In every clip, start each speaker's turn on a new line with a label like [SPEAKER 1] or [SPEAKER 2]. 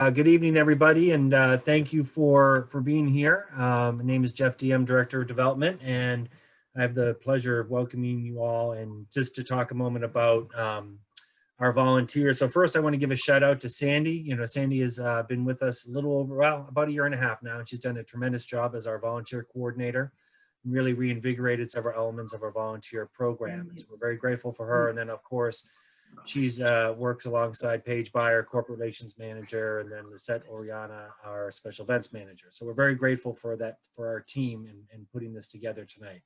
[SPEAKER 1] Good evening, everybody, and thank you for being here. My name is Jeff D. I'm Director of Development, and I have the pleasure of welcoming you all and just to talk a moment about our volunteers. So first, I want to give a shout out to Sandy. You know, Sandy has been with us a little over, well, about a year and a half now, and she's done a tremendous job as our volunteer coordinator and really reinvigorated several elements of our volunteer program. And so we're very grateful for her. And then, of course, she's works alongside Paige Byer, Corporate Relations Manager, and then Lisette Oriana, our Special Events Manager. So we're very grateful for that, for our team in putting this together tonight.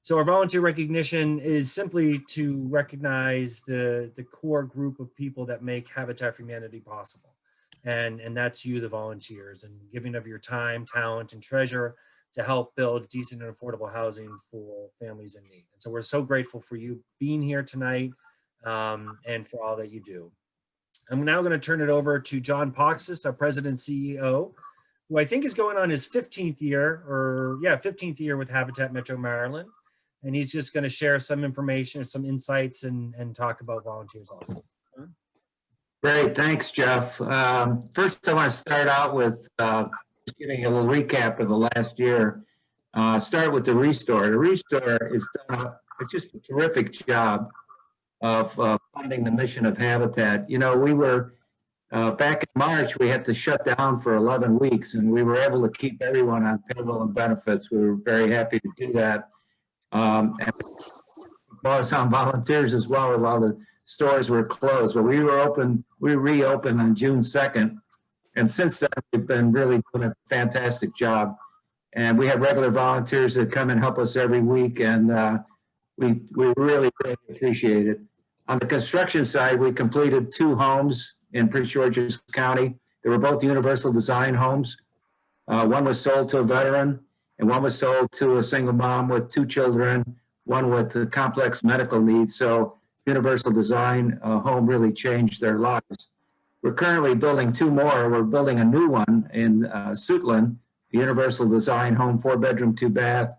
[SPEAKER 1] So our volunteer recognition is simply to recognize the core group of people that make Habitat for Humanity possible. And that's you, the volunteers, and giving of your time, talent, and treasure to help build decent and affordable housing for families in need. And so we're so grateful for you being here tonight and for all that you do. I'm now going to turn it over to John Poxis, our President CEO, who I think is going on his 15th year with Habitat Metro Maryland. And he's just going to share some information, some insights, and talk about volunteers also.
[SPEAKER 2] Great, thanks, Jeff. First, I want to start out with just giving a little recap of the last year. Start with the Restore. The Restore has done just a terrific job of funding the mission of Habitat. You know, we were, back in March, we had to shut down for 11 weeks, and we were able to keep everyone on payroll and benefits. We were very happy to do that. And was on volunteers as well while the stores were closed. But we reopened on June 2nd. And since then, we've been really doing a fantastic job. And we have regular volunteers that come and help us every week. And we really, really appreciate it. On the construction side, we completed 2 homes in Prince George's County. They were both universal design homes. One was sold to a veteran, and one was sold to a single mom with 2 children, one with complex medical needs. So universal design home really changed their lives. We're currently building 2 more. We're building a new one in Suitland, a universal design home, 4-bedroom, 2-bath,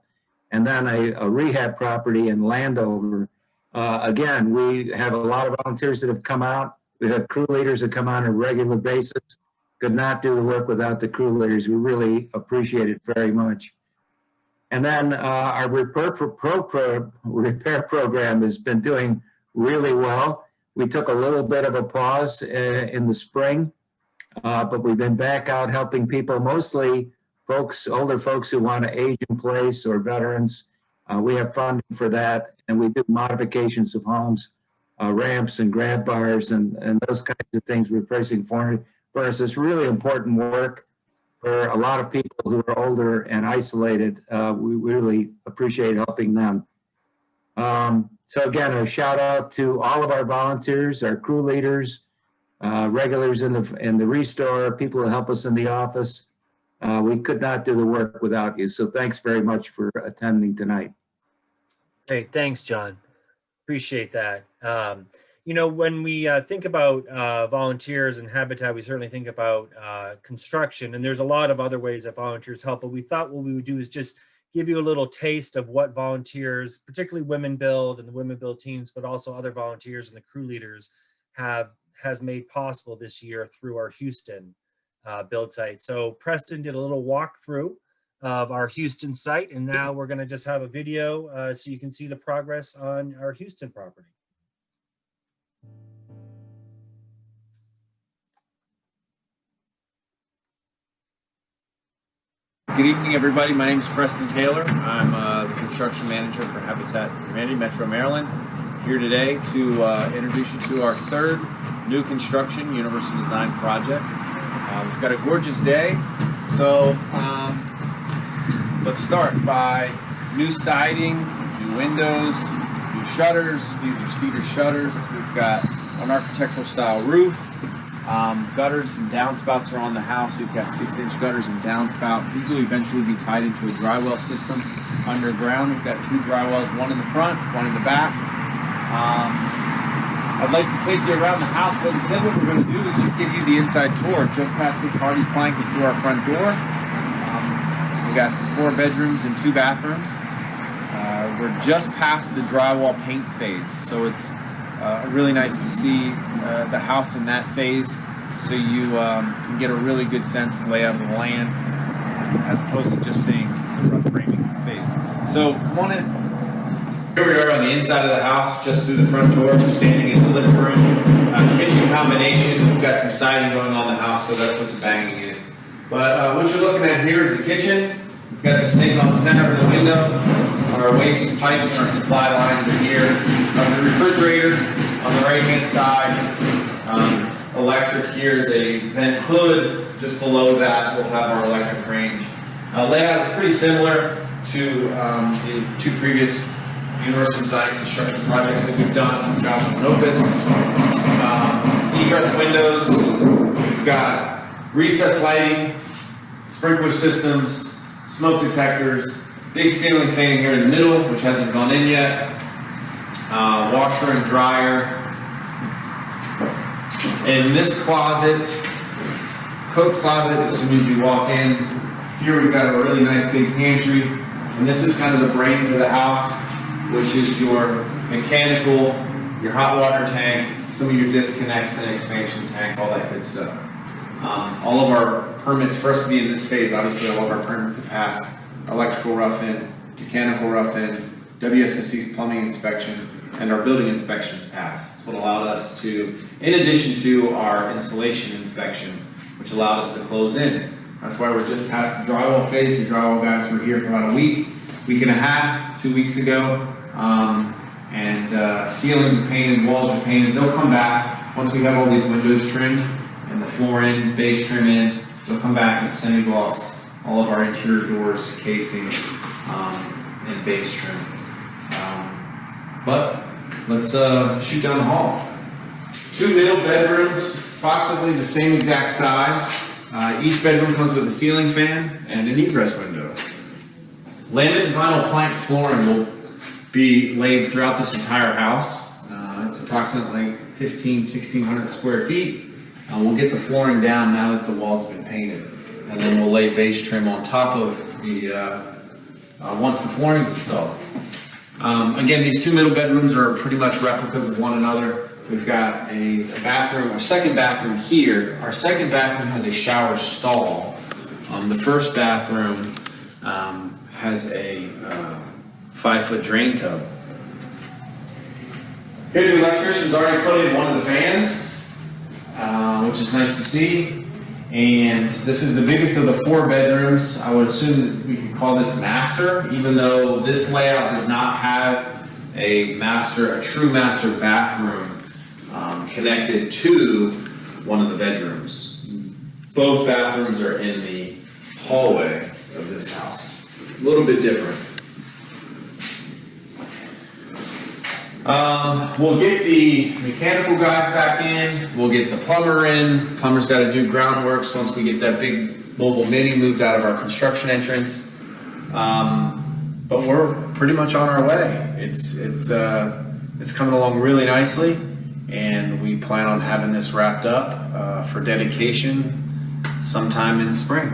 [SPEAKER 2] and then a rehab property in Landover. Again, we have a lot of volunteers that have come out. We have crew leaders that come on a regular basis. Could not do the work without the crew leaders. We really appreciate it very much. And then our repair program has been doing really well. We took a little bit of a pause in the spring, but we've been back out helping people, mostly older folks who want to age in place or veterans. We have funding for that, and we do modifications of homes, ramps and grab bars and those kinds of things, replacing furnaces. Really important work for a lot of people who are older and isolated. We really appreciate helping them. So again, a shout out to all of our volunteers, our crew leaders, regulars in the Restore, people who help us in the office. We could not do the work without you. So thanks very much for attending tonight.
[SPEAKER 1] Hey, thanks, John. Appreciate that. You know, when we think about volunteers and Habitat, we certainly think about construction, and there's a lot of other ways that volunteers help, but we thought what we would do is just give you a little taste of what volunteers, particularly Women Build and the Women Build teams, but also other volunteers and the crew leaders has made possible this year through our Houston build site. So Preston did a little walkthrough of our Houston site, and now we're going to just have a video so you can see the progress on our Houston property.
[SPEAKER 3] Good evening, everybody. My name is Preston Taylor. I'm the construction manager for Habitat for Humanity Metro Maryland. Here today to introduce you to our 3rd new construction universal design project. We've got a gorgeous day, so let's start by new siding, new windows, new shutters. These are cedar shutters. We've got an architectural style roof. Gutters and downspouts are on the house. We've got 6-inch gutters and downspouts. These will eventually be tied into a dry well system underground. We've got 2 dry wells, one in the front, one in the back. I'd like to take you around the house, but instead what we're going to do is just give you the inside tour. Just past this hardy plank through our front door. We've got 4 bedrooms and 2 bathrooms. We're just past the drywall paint phase, so it's really nice to see the house in that phase. so you can get a really good sense of the layout of the land, as opposed to just seeing the rough framing phase. So here we are on the inside of the house, just through the front door. We're standing in the living room. Kitchen combination. We've got some siding going on the house, so that's what the banging is. But what you're looking at here is the kitchen. We've got the sink on the center of the window. Our waste pipes and our supply lines are here. The refrigerator on the right-hand side. Electric here is a vent hood. Just below that, we'll have our electric range. Layout is pretty similar to the two previous universal design and construction projects that we've done, Johnson and Opus. Egress windows. We've got recessed lighting, sprinkler systems, smoke detectors, big ceiling fan here in the middle, which hasn't gone in yet, washer and dryer. In this closet, coat closet, as soon as you walk in, here we've got a really nice big pantry, and this is kind of the brains of the house, which is your mechanical, your hot water tank, some of your disconnects and expansion tank, all that good stuff. All of our permits, for us to be in this phase, obviously all of our permits have passed. Electrical rough-in, mechanical rough-in, WSSC's plumbing inspection, and our building inspections passed. That's what allowed us to, in addition to our insulation inspection, which allowed us to close in. That's why we're just past the drywall phase. The drywall guys were here for about a week and a half, 2 weeks ago. Ceilings are painted, walls are painted. They'll come back once we have all these windows trimmed and the floor in, base trim in. They'll come back and semi-gloss all of our interior doors, casing, and base trim. But let's shoot down the hall. 2 middle bedrooms, approximately the same exact size. Each bedroom comes with a ceiling fan and an egress window. Laminate and vinyl plank flooring will be laid throughout this entire house. It's approximately 1,600 square feet. We'll get the flooring down now that the walls have been painted. And then we'll lay base trim on top of the, once the flooring is installed. Again, these 2 middle bedrooms are pretty much replicas of one another. We've got a bathroom, our second bathroom here. Our second bathroom has a shower stall. The first bathroom has a 5-foot drain tub. Here the electrician's already put in one of the fans, which is nice to see. And this is the biggest of the 4 bedrooms. I would assume that we could call this master, even though this layout does not have a true master bathroom connected to one of the bedrooms. Both bathrooms are in the hallway of this house. A little bit different. We'll get the mechanical guys back in. We'll get the plumber in. Plumber's got to do groundworks once we get that big mobile mini moved out of our construction entrance. But we're pretty much on our way. It's coming along really nicely, and we plan on having this wrapped up for dedication sometime in the spring.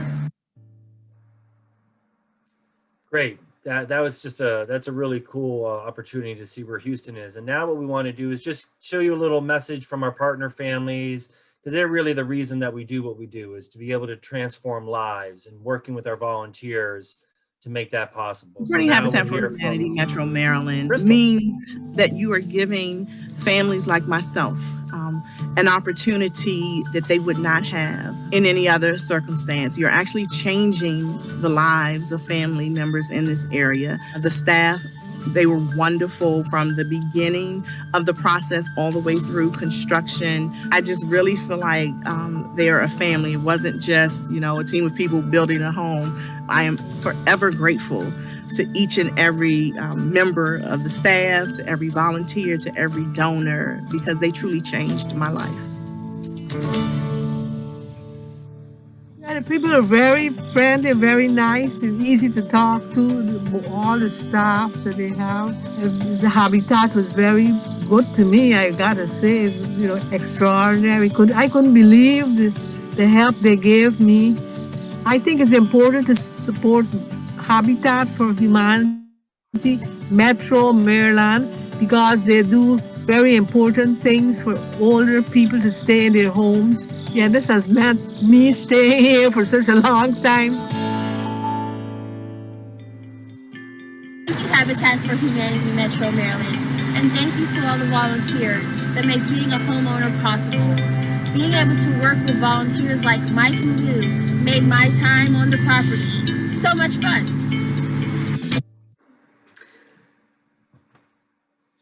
[SPEAKER 1] Great. That was just that's a really cool opportunity to see where Houston is. And now what we want to do is just show you a little message from our partner families, because they're really the reason that we do what we do, is to be able to transform lives and working with our volunteers to make that possible.
[SPEAKER 4] Supporting Habitat for Humanity Metro Maryland
[SPEAKER 1] Crystal
[SPEAKER 4] means that you are giving families like myself an opportunity that they would not have in any other circumstance. You're actually changing the lives of family members in this area. The staff, they were wonderful from the beginning of the process all the way through construction. I just really feel like they're a family. It wasn't just, a team of people building a home. I am forever grateful to each and every member of the staff, to every volunteer, to every donor, because they truly changed my life.
[SPEAKER 5] Yeah, the people are very friendly, very nice. It's easy to talk to, all the staff that they have. The habitat was very good to me, I gotta say. Extraordinary. I couldn't believe the help they gave me. I think it's important to support Habitat for Humanity, Metro Maryland, because they do very important things for older people to stay in their homes. Yeah, this has meant me staying here for such a long time.
[SPEAKER 6] Thank you, Habitat for Humanity Metro Maryland, and thank you to all the volunteers that make being a homeowner possible. Being able to work with volunteers like Mike and you made my time on the property so much fun.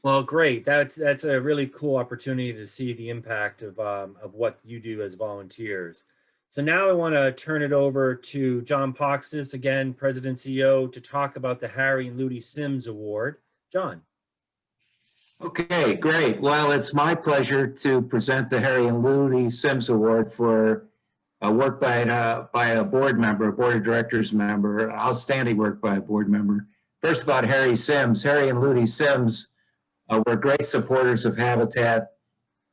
[SPEAKER 1] Well, great. That's a really cool opportunity to see the impact of what you do as volunteers. So now I want to turn it over to John Poxis, again, President CEO, to talk about the Harry and Ludy Sims Award. John.
[SPEAKER 2] Okay, great. Well, it's my pleasure to present the Harry and Ludy Sims Award for work by a board member, a board of directors member, outstanding work by a board member. First, about Harry Sims. Harry and Ludy Sims were great supporters of Habitat.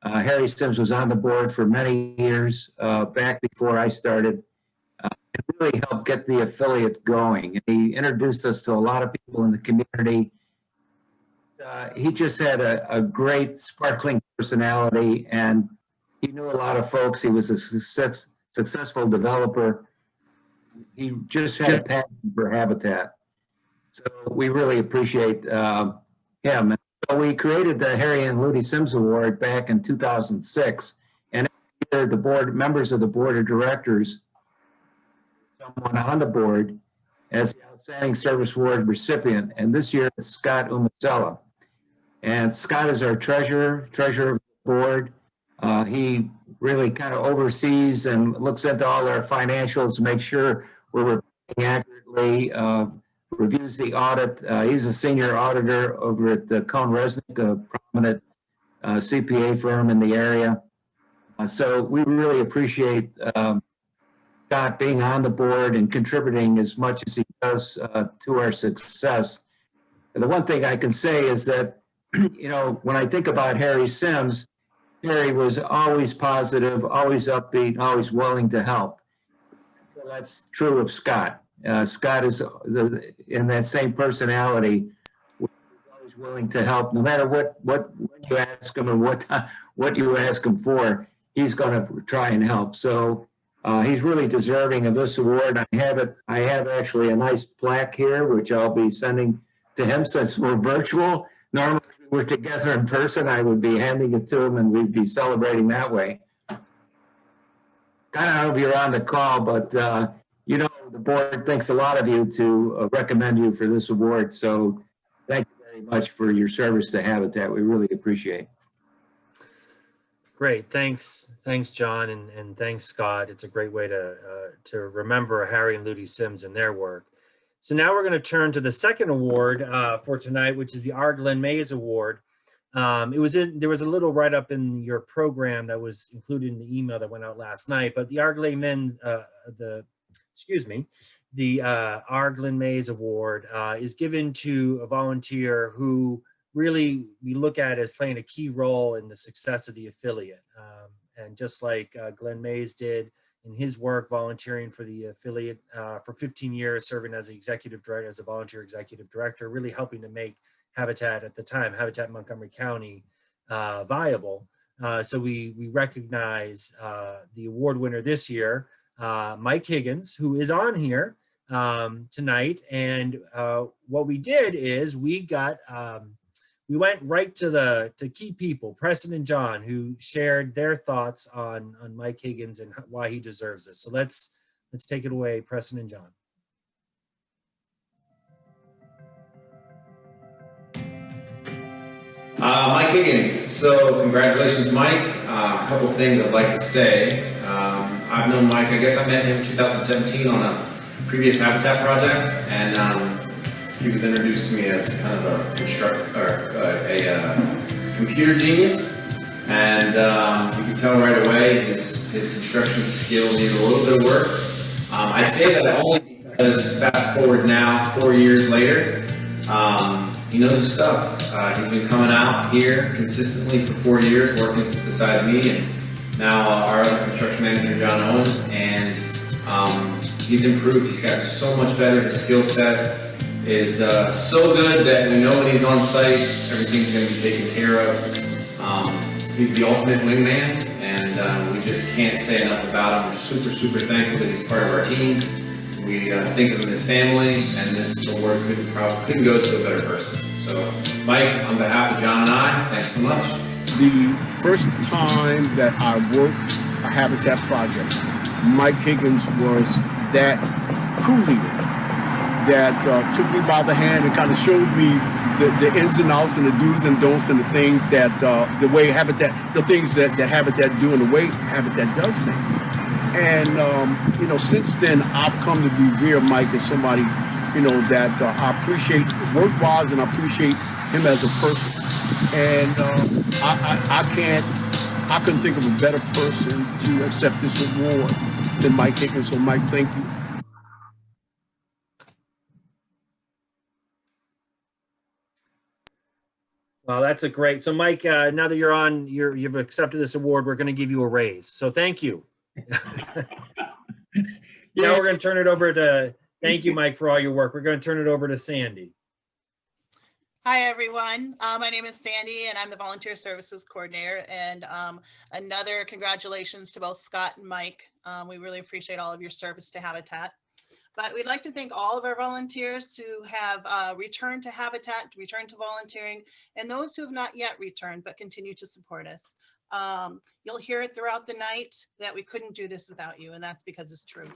[SPEAKER 2] Harry Sims was on the board for many years, back before I started, and really helped get the affiliate going. He introduced us to a lot of people in the community. He just had a great, sparkling personality, and he knew a lot of folks. He was a successful developer. He just had a passion for Habitat. So we really appreciate him. And so we created the Harry and Ludy Sims Award back in 2006. And every year, the members of the board of directors, someone on the board, as the Outstanding Service Award recipient. And this year it's Scott Umasella. And Scott is our treasurer of the board. He really kind of oversees and looks into all our financials to make sure we're reporting accurately, reviews the audit. He's a senior auditor over at the Cohn Resnick, a prominent CPA firm in the area. So we really appreciate Scott being on the board and contributing as much as he does to our success. And the one thing I can say is that, you know, when I think about Harry Sims, Harry was always positive, always upbeat, always willing to help. So that's true of Scott. Scott is in that same personality, always willing to help, no matter what you ask him or what you ask him for, he's going to try and help. So he's really deserving of this award. I have actually a nice plaque here, which I'll be sending to him since we're virtual. Normally, if we were together in person, I would be handing it to him and we'd be celebrating that way. I don't know if you're on the call, but you know, the board thanks a lot of you to recommend you for this award. So thank you very much for your service to Habitat. We really appreciate it.
[SPEAKER 1] Great, thanks, John, and thanks, Scott. It's a great way to remember Harry and Ludy Sims and their work. So now we're going to turn to the second award for tonight, which is the R. Glenn Mays Award. There was a little write-up in your program that was included in the email that went out last night, but the R. Glenn R. Glenn Mays Award is given to a volunteer who really we look at as playing a key role in the success of the affiliate. And just like Glenn Mays did in his work volunteering for the affiliate for 15 years, serving as the executive director, as a volunteer executive director, really helping to make Habitat at the time, Habitat Montgomery County, viable. So we recognize the award winner this year, Mike Higgins, who is on here tonight. And what we did is we went right to key people, Preston and John, who shared their thoughts on Mike Higgins and why he deserves this. So let's take it away, Preston and John.
[SPEAKER 3] Mike Higgins. So congratulations, Mike. A couple things I'd like to say. I've known Mike, I guess I met him in 2017 on a previous Habitat project, and he was introduced to me as kind of a computer genius, and you can tell right away his construction skill needed a little bit of work. I say that only because fast forward now, 4 years later, he knows his stuff. He's been coming out here consistently for 4 years, working beside me, and now our other construction manager, John Owens, and he's improved. He's gotten so much better. His skill set is so good that we know when he's on site, everything's going to be taken care of. He's the ultimate wingman, and and we just can't say enough about him. We're super, super thankful that he's part of our team. We think of him as family, and this award couldn't go to a better person. So, Mike, on behalf of John and I, thanks so much.
[SPEAKER 7] The first time that I worked a Habitat project, Mike Higgins was that crew leader that took me by the hand and kind of showed me the ins and outs and the do's and don'ts and the things that the way Habitat, the things that Habitat do and the way Habitat does things. And you know, since then I've come to revere Mike as somebody, you know, that I appreciate work-wise and I appreciate him as a person. And I couldn't think of a better person to accept this award than Mike Higgins. So Mike, thank you.
[SPEAKER 1] Well, that's a great. So, Mike, now that you're on, you've accepted this award, we're going to give you a raise. So, thank you. Now we're going to turn it over to. Thank you, Mike, for all your work. We're going to turn it over to Sandy.
[SPEAKER 8] Hi, everyone. My name is Sandy, and I'm the Volunteer Services Coordinator. And another congratulations to both Scott and Mike. We really appreciate all of your service to Habitat. But we'd like to thank all of our volunteers who have returned to Habitat, returned to volunteering, and those who have not yet returned but continue to support us. You'll hear it throughout the night that we couldn't do this without you, and that's because it's true.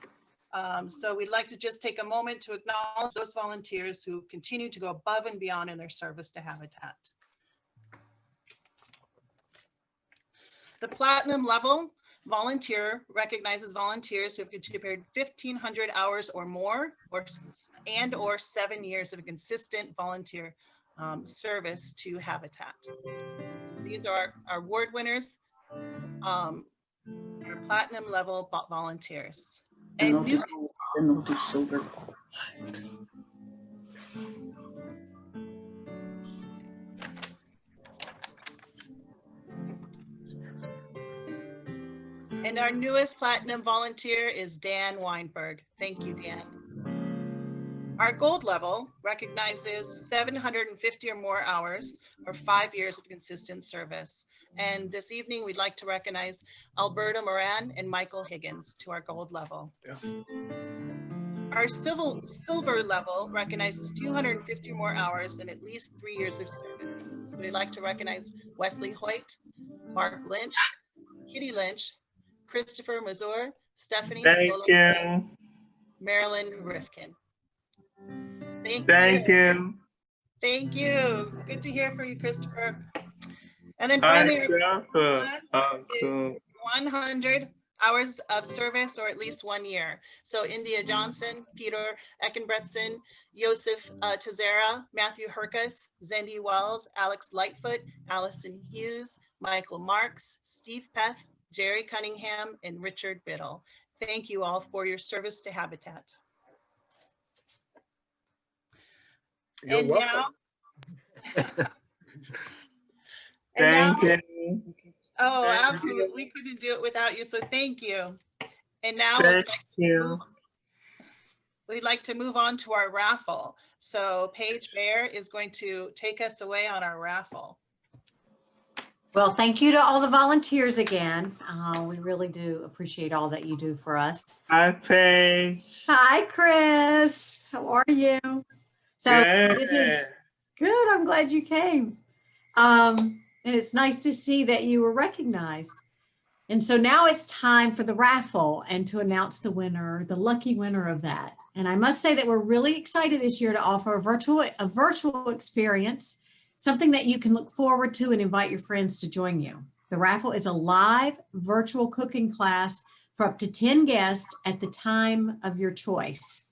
[SPEAKER 8] So we'd like to just take a moment to acknowledge those volunteers who continue to go above and beyond in their service to Habitat. The Platinum level volunteer recognizes volunteers who have contributed 1,500 hours or more, or 7 years of consistent volunteer service to Habitat. These are our award winners, our Platinum level volunteers. And new silver. And our newest Platinum volunteer is Dan Weinberg. Thank you, Dan. Our gold level recognizes 750 or more hours or 5 years of consistent service. And this evening, we'd like to recognize Alberta Moran and Michael Higgins to our gold level. Yeah. Our silver level recognizes 250 or more hours and at least 3 years of service. So we'd like to recognize Wesley Hoyt, Mark Lynch, Kitty Lynch, Christopher Mazur, Stephanie Solo, Marilyn Rifkin. Thank you. Thank you. Good to hear from you, Christopher. And then finally, 100 hours of service or at least 1 year. So India Johnson, Peter Eckenbretson, Joseph Tazera, Matthew Herkus, Zendi Wells, Alex Lightfoot, Allison Hughes, Michael Marks, Steve Peth, Jerry Cunningham, and Richard Biddle. Thank you all for your service to Habitat.
[SPEAKER 1] You're welcome.
[SPEAKER 8] Thank you. Oh, absolutely. We couldn't do it without you. So thank you. And now we'd like to move on to our raffle. So Paige Baer is going to take us away on our raffle.
[SPEAKER 9] Well, thank you to all the volunteers again. We really do appreciate all that you do for us.
[SPEAKER 10] Hi, Paige.
[SPEAKER 9] Hi, Chris. How are you? So this is good. I'm glad you came. And it's nice to see that you were recognized. And so now it's time for the raffle and to announce the winner, the lucky winner of that. And I must say that we're really excited this year to offer a virtual experience, something that you can look forward to and invite your friends to join you. The raffle is a live virtual cooking class for up to 10 guests at the time of your choice.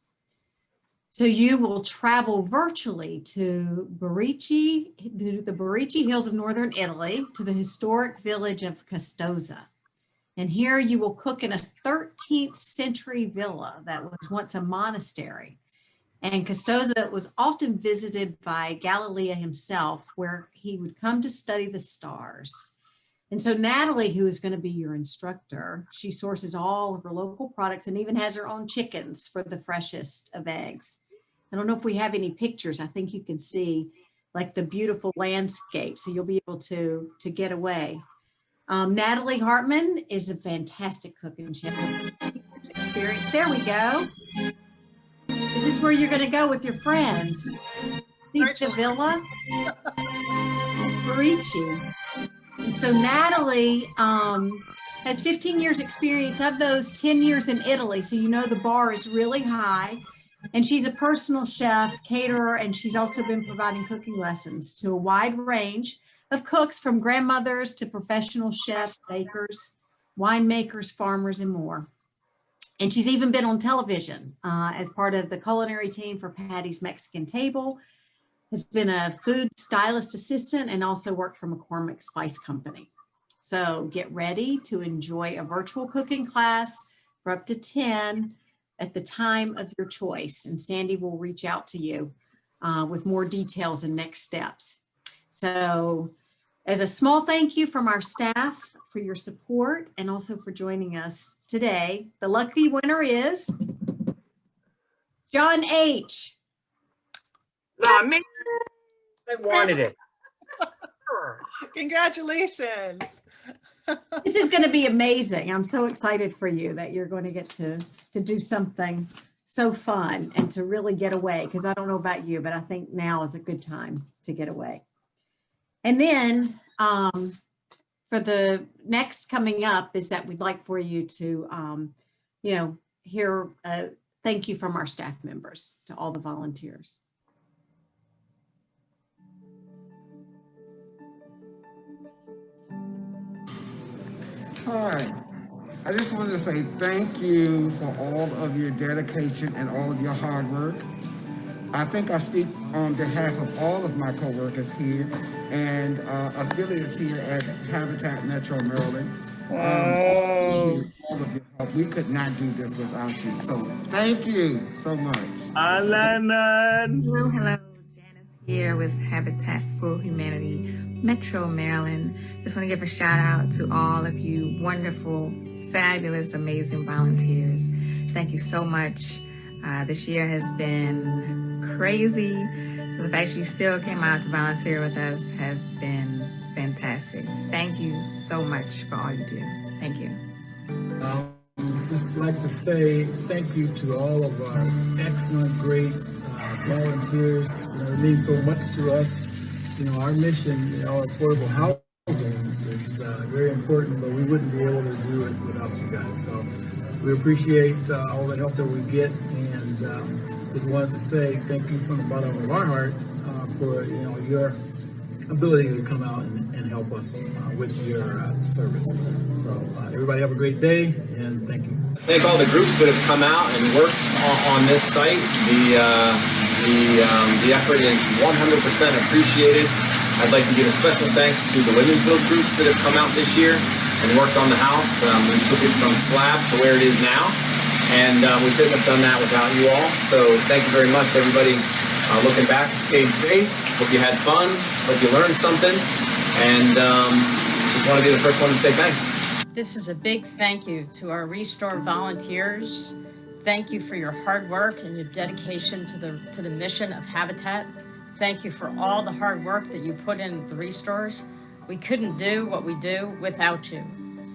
[SPEAKER 9] So you will travel virtually to the Barici Hills of Northern Italy, to the historic village of Custoza. And here you will cook in a 13th century villa that was once a monastery. And Custoza was often visited by Galileo himself, where he would come to study the stars. And so Natalie, who is going to be your instructor, she sources all of her local products and even has her own chickens for the freshest of eggs. I don't know if we have any pictures. I think you can see like the beautiful landscape, so you'll be able to get away. Natalie Hartman is a fantastic cook and chef. Experience. There we go. This is where you're going to go with your friends. See the villa? Sparici. And so Natalie has 15 years experience. Of those, 10 years in Italy. So you know the bar is really high. And she's a personal chef, caterer, and she's also been providing cooking lessons to a wide range of cooks, from grandmothers to professional chefs, bakers, winemakers, farmers, and more. And she's even been on television as part of the culinary team for Patty's Mexican Table, has been a food stylist assistant, and also worked for McCormick Spice Company. So get ready to enjoy a virtual cooking class for up to 10 at the time of your choice. And Sandy will reach out to you with more details and next steps. So as a small thank you from our staff for your support and also for joining us today, the lucky winner is John H.
[SPEAKER 1] Not me. I wanted it.
[SPEAKER 8] Congratulations.
[SPEAKER 9] This is going to be amazing. I'm so excited for you that you're going to get to do something so fun and to really get away, because I don't know about you, but I think now is a good time to get away. And then for the next coming up is that we'd like for you to, hear a thank you from our staff members to all the volunteers.
[SPEAKER 11] Hi, I just wanted to say thank you for all of your dedication and all of your hard work. I think I speak on behalf of all of my coworkers here and affiliates here at Habitat Metro Maryland. All of your help. We could not do this without you. So thank you so much.
[SPEAKER 10] Hello,
[SPEAKER 12] Janice here with Habitat for Humanity Metro Maryland. Just want to give a shout out to all of you wonderful, fabulous, amazing volunteers. Thank you so much. This year has been crazy. So the fact you still came out to volunteer with us has been fantastic. Thank you so much for all you do. Thank you.
[SPEAKER 13] Just like to say thank you to all of our excellent, great volunteers. It means so much to us. Our mission, affordable housing is very important, but we wouldn't be able to do it without you guys. So we appreciate all the help that we get, and just wanted to say thank you from the bottom of our heart for your ability to come out and help us with your service. So everybody have a great day, and thank you.
[SPEAKER 3] Thank all the groups that have come out and worked on this site. The effort is 100% appreciated. I'd like to give a special thanks to the Women's Build groups that have come out this year and worked on the house. We took it from slab to where it is now, and we couldn't have done that without you all. So thank you very much, everybody. Looking back, stayed safe. Hope you had fun. Hope you learned something. And just want to be the first one to say thanks.
[SPEAKER 14] This is a big thank you to our Restore volunteers. Thank you for your hard work and your dedication to the mission of Habitat. Thank you for all the hard work that you put in the Restores. We couldn't do what we do without you.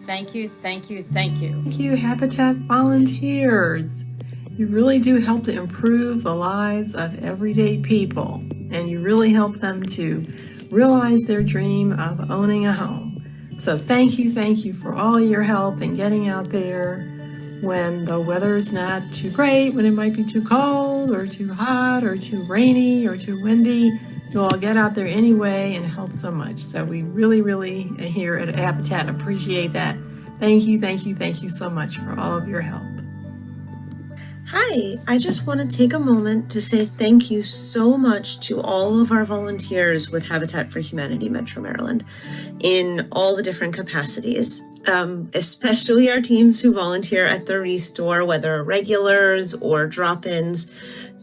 [SPEAKER 14] Thank you, thank you, thank you.
[SPEAKER 15] Thank you, Habitat volunteers. You really do help to improve the lives of everyday people, and you really help them to realize their dream of owning a home. So thank you for all your help in getting out there when the weather is not too great, when it might be too cold or too hot or too rainy or too windy. You all get out there anyway and help so much. So we really here at Habitat appreciate that. Thank you so much for all of your help.
[SPEAKER 16] Hi, I just want to take a moment to say thank you so much to all of our volunteers with Habitat for Humanity Metro Maryland in all the different capacities, especially our teams who volunteer at the Restore, whether regulars or drop-ins.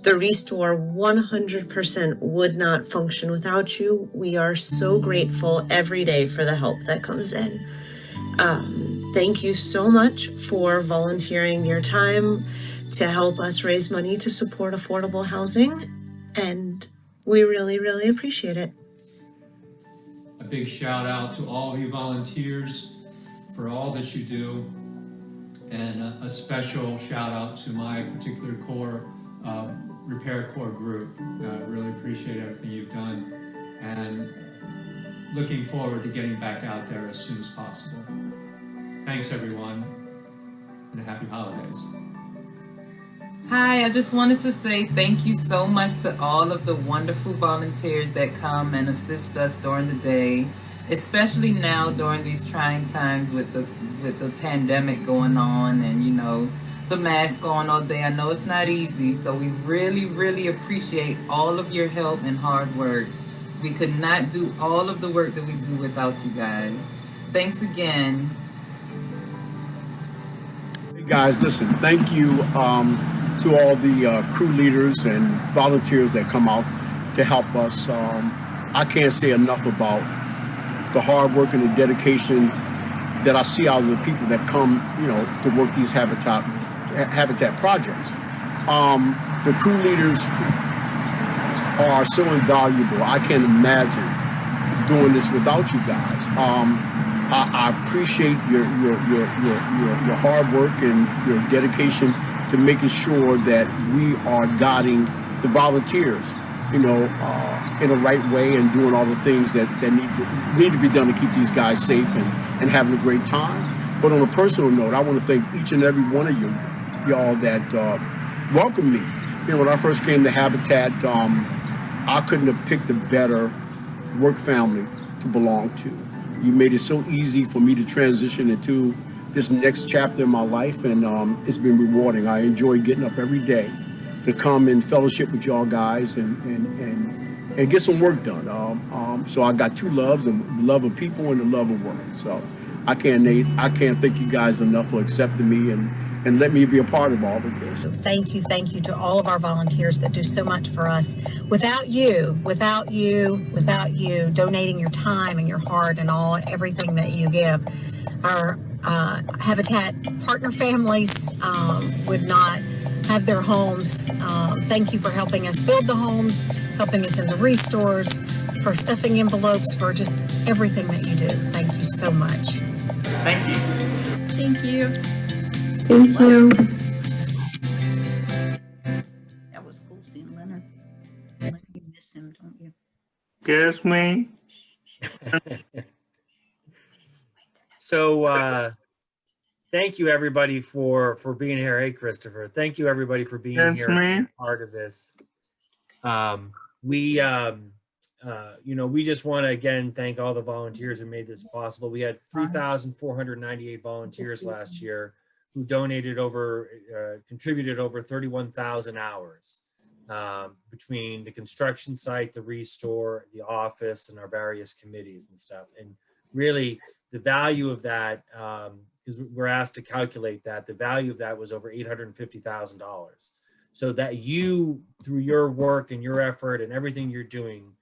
[SPEAKER 16] The Restore 100% would not function without you. We are so grateful every day for the help that comes in. Thank you so much for volunteering your time to help us raise money to support affordable housing, and we really appreciate it.
[SPEAKER 17] A big shout out to all of you volunteers for all that you do. And a special shout out to my particular core, repair core group. Really appreciate everything you've done, and looking forward to getting back out there as soon as possible. Thanks everyone, and happy holidays.
[SPEAKER 18] Hi, I just wanted to say thank you so much to all of the wonderful volunteers that come and assist us during the day, especially now during these trying times with the pandemic going on and, you know, the mask on all day. I know it's not easy, so we really, really appreciate all of your help and hard work. We could not do all of the work that we do without you guys. Thanks again.
[SPEAKER 7] Hey guys, listen, thank you to all the crew leaders and volunteers that come out to help us. I can't say enough about the hard work and the dedication that I see out of the people that come, you know, to work these habitat projects. The crew leaders are so invaluable. I can't imagine doing this without you guys. I appreciate your hard work and your dedication to making sure that we are guiding the volunteers, you know, in the right way and doing all the things that need to be done to keep these guys safe and having a great time. But on a personal note, I want to thank each and every one of y'all that welcomed me. You know, when I first came to Habitat, I couldn't have picked a better work family to belong to. You made it so easy for me to transition into this next chapter in my life, and it's been rewarding. I enjoy getting up every day to come and fellowship with y'all guys and get some work done. So I got two loves, the love of people and the love of work. So I can't thank you guys enough for accepting me and let me be a part of all of this.
[SPEAKER 19] So thank you to all of our volunteers that do so much for us. Without you, donating your time and your heart and everything that you give, our Habitat partner families would not have their homes. Thank you for helping us build the homes, helping us in the restores, for stuffing envelopes, for just everything that you do. Thank you so much.
[SPEAKER 10] Thank you.
[SPEAKER 19] Thank you.
[SPEAKER 15] Thank you.
[SPEAKER 20] That was cool seeing Leonard. You miss him, don't you?
[SPEAKER 10] Excuse me.
[SPEAKER 1] So thank you everybody for being here. Hey Christopher, thank you everybody for being here and part of this. You know, we just want to again thank all the volunteers who made this possible. We had 3,498 volunteers last year who donated contributed over 31,000 hours between the construction site, the restore, the office, and our various committees and stuff. And really, the value of that, because we're asked to calculate that, the value of that was over $850,000. So that you, through your work and your effort and everything you're doing,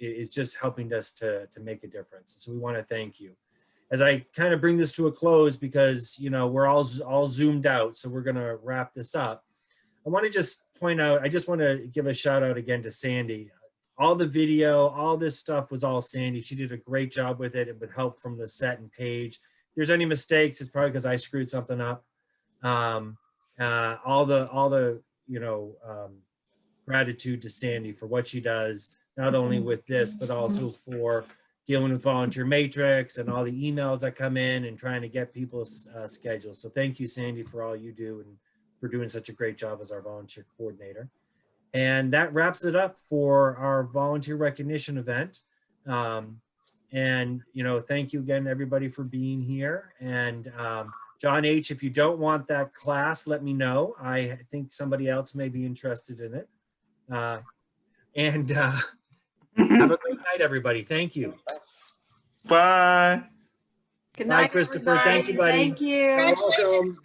[SPEAKER 1] is just helping us to make a difference. So we want to thank you. As I kind of bring this to a close, because you know we're all zoomed out, so we're going to wrap this up. I want to just point out, I just want to give a shout out again to Sandy. All the video, all this stuff was all Sandy. She did a great job with it and with help from the set and Paige. If there's any mistakes, it's probably because I screwed something up. All the you know, gratitude to Sandy for what she does, not only with this, but also for dealing with Volunteer Matrix and all the emails that come in and trying to get people's schedules. So thank you, Sandy, for all you do and for doing such a great job as our volunteer coordinator. And that wraps it up for our volunteer recognition event. And, you know, thank you again, everybody, for being here. And John H., if you don't want that class, let me know. I think somebody else may be interested in it. Have a great night, everybody. Thank you.
[SPEAKER 10] Bye.
[SPEAKER 9] Good night,
[SPEAKER 1] Bye, Christopher.
[SPEAKER 9] everybody.
[SPEAKER 1] Thank you, buddy.
[SPEAKER 9] Thank you.
[SPEAKER 8] Congratulations,